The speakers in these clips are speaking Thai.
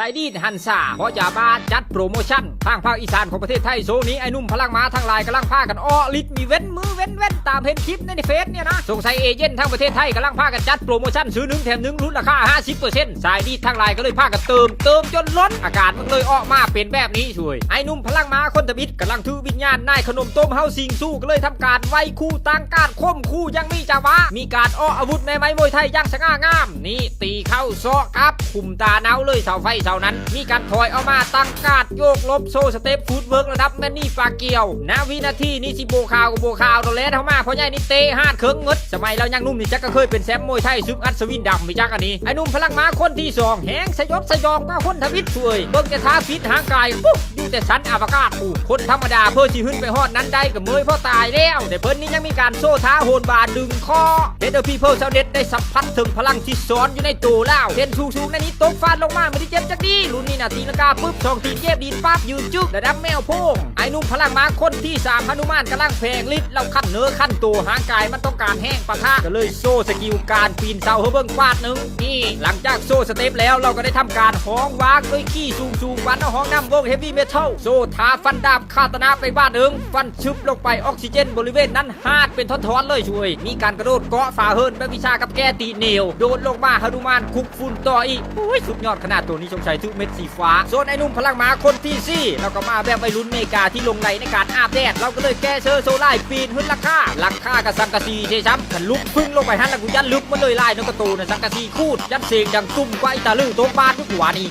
ไซดีนฮันซาเพราะยาบ้าจัดโปรโมชั่นทางภาคอีสานของประเทศไทยโซนี้ไอ้นุ่มพลังม้าทั้งหลายกำลังพากันอ้อลิดมีเว้นมือเว้นตามเห็นคลิปในเฟซเนี่ยนะสงสัยเอเจนต์ทั้งประเทศไทยกำลังพากันจัดโปรโมชั่นซื้อ1แถม1ลดราคา 50% สายดีทั้งหลายก็เลยพากันเติมจนล้นอาการมันเลยออกมาเป็นแบบนี้ช่วยไอ้นุ่มพลังม้าคนทบิดกำลังถือวิญญาณนายขนมต้มเฮาสิงสู้ก็เลยทำการไว้คู่ตั้งการข่มคู่ยังมีจาวะมีการอ้ออาวุธในไม้มวยไทยยังสง่างามนี่ตีเข้าซอกครับคุมตาเนาเลยเสาไฟเสานั้นมีการถอยเอามาตั้งการโยกลบโซสเต็ปฟุตเวิร์กระดับแมนนี่ปาเกียวณวินาทีนี้สิโบคาวเราเล่นเข้ามาเพราะใหญ่นี่เตะฮาดเคิงเงดสมัยเรายังนุ่มนี่จักก็เคยเป็นแชมป์มวยไทยซุปอัศวินดำไม่จักอันนี้ไอ้นุ่มพลังม้าคนที่2แหงสยบสยองก็คนทวิตช่วยเบิ่งจะท้าฟิตหางกายปุ๊บอยู่แต่สันอวกาศผู้คนธรรมดาเพื่อสิขึ้นไปฮอดนั้นได้กับเมยพ่อตายแล้วแต่เพิ่นนี้ยังมีการโซ่ท้าโหนบาดึงคอเดดพีเพิลชาวเน็ตได้สัมผัสถึงพลังที่ซ้อนอยู่ในตัวแล้วเทนสูงๆนั่นนี้ตกฟาดลงมาไม่ได้เจ็บจักดีรุ่นนี้นะตีลังกาปุ๊บ2ทีเจ็บดีปั๊บยืนจึ๊กระดับแมวโพงไอ้นุ่มพลังม้าคนที่3หนุมานกำลังแพงลิดเราขั้นเนื้อขั้นตัวหางกายมันต้องการแห้งปะทะก็เลยโซ่สกิลการปีนเสาเบิ้งฟาดหนึ่งนี่หลังจากโซ่สเต็ปแล้วเราก็ได้ทำการห้องวางด้วยขี้สูงวันเอาห้องน้ำวงเฮฟวี่เมทัลโซ่ท้าฟันดาบคาตนาไปบ้านหนึ่งฟันชึบลงไปออกซิเจนบริเวณนั้นหาดเป็นท่อนๆเลยช่วยมีการกระโดดเกาะฝ่าเฮิร์นแบบวิชากับแกตีเหนียวโดนลงมาหนุมานคุกฝุ่นต่ออีกสุดยอดขนาดตัวนี้สงสัยทุกเม็ดสีฟ้าโซนไอ้นุ่มพลังม้าคนที่4เราก็มาแบบไปลุ้นเมกาที่ลงไหลในการอาบแดดเราก็เลยแก้เชอร์โซล่าปีนขึ้นราคากับสังกะสีเชช้ำขันลุกพึ่งลงไปหันแล้วกูยันลึกมันเลยไล่นกกระตูนสังกะสีคูดยันเสกดังตุ้มกว่าอิตาลือโตบ้านทุกหัวนี่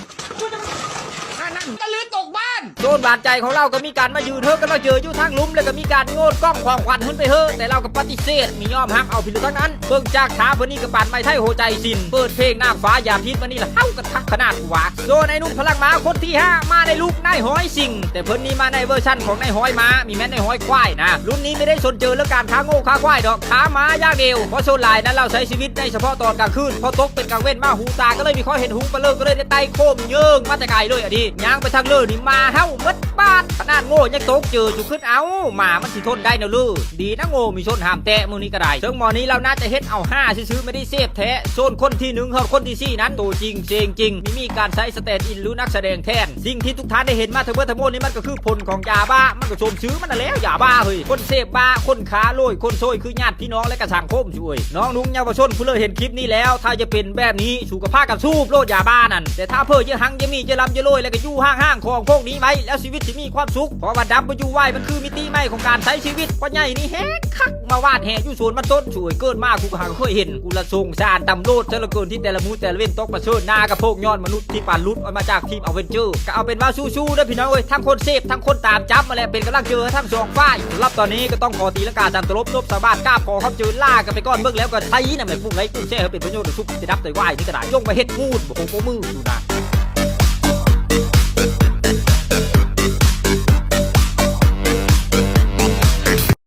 ตะลือตกบ้านโซนบาดใจของเราก็มีการมายืนเฮ้อกันเราเจออยู่ทางลุ่มแล้วก็มีการโงดกล้องความควันขึ้นไปเฮ้อแต่เราก็ปฏิเสธมียอมหักเอาผิดทั้งนั้นเบิ่งจากขาเพิ่นนี่กับปานไม้ไทยโหใจสินเปิดเพลงหน้าฟ้ายามพิษมันนี่ละเฮากระทักขนาดหัวโซนไอ้นุ่มพลังม้าคนที่5มาในลูกนายหอยสิงแต่เพิ่นนี่มาในเวอร์ชั่นของนายหอยม้ามีแม้นายหอยควายนะรุ่นนี้ไม่ได้สนเจอเรื่องการค้าโง่ค้าควายดอกค้าม้าอย่างเดียวเพราะโซนลายนั้นเราใช้ชีวิตในเฉพาะตอนกลางคืนพอตกเป็นกลางเว้นมาหูตาก็เลยมีข้อเห็นหูปะเลิกก็เลยได้ไต่โคมเยิงมาแต่ไกลเลยอ่ะดิย่างไปทางเลิศนี่มาเฮ้ามัดบ้านขนาดโง่ยังตกเจอจุขึ้นเอาหมามันสิทนได้เนอะลูกดีนะโง่มีชนหามแตะมือนี้ก็ได้ซึ่งหมอนี้เราน่าจะเฮ็ดเอา5ซื้อไม่ได้เซฟแท้โซนคนที่1คนที่4นั้นตัวจริงเสียงจริงมีการใช้สแตนด์อินหรือนักแสดงแทนสิ่งที่ทุกท่านได้เห็นมาทั้งหมดนี้มันก็คือผลของยาบ้ามันก็ชมซื้อมันแล้วยาบ้าเฮ้ยคนเสพบ้าคนค้าโรยคนโซยคือญาติพี่น้องและกระสังคมช่วยน้องนุ่งเยาวชนผู้เลยเห็นคลิปนี้แล้วถ้าจะเป็นแบบนี้สุขภาพกับสูบโลดยาบ้านั่นแต่ถ้าเพิ่อจะหังจะมีจะลำจะโรยแล้วก็อยู่ห้างของพวกนี้ไว้แล้วชีวิตจะมีความสุขเพราะว่าดับอยู่ไว้มันคือมิติใหม่ของการใช้ชีวิตเพราะใหญ่นี่แฮกคักมาวาดแห่อยู่สวนมันต้นช่วยเกิดมากูก็หาเคยเห็นกูละทรงชาญตำโลดเจริญเกินที่แต่ละมูแต่ละเว้นตกมาเชิญหน้ากระโพกย้อนมนุษย์ที่ปานลุดออกมาจากทีมอเวนเจอร์ก็เอาเป็นว่าสู้ๆด้วยพี่น้องเอ้ยทั้งคนเสพทั้งคนตามจับมาแล้วเป็นกำลังเจอทั้งสองฝ่ายสำหรับตอนนี้ก็ต้องขอตีลังกาตามตลบนบสาบานกล้าพอครับเจอล่ากันไปก่อนเบิ่งแล้วก็ไทยน่ะแม่นปุ้งไรปุ้งแช่เป็นประโยชน์สุขจะดับแต่ว่ายนี่ก็ได้ลงไปเฮ็ดมูดบ่คงบ่มืออยู่นะ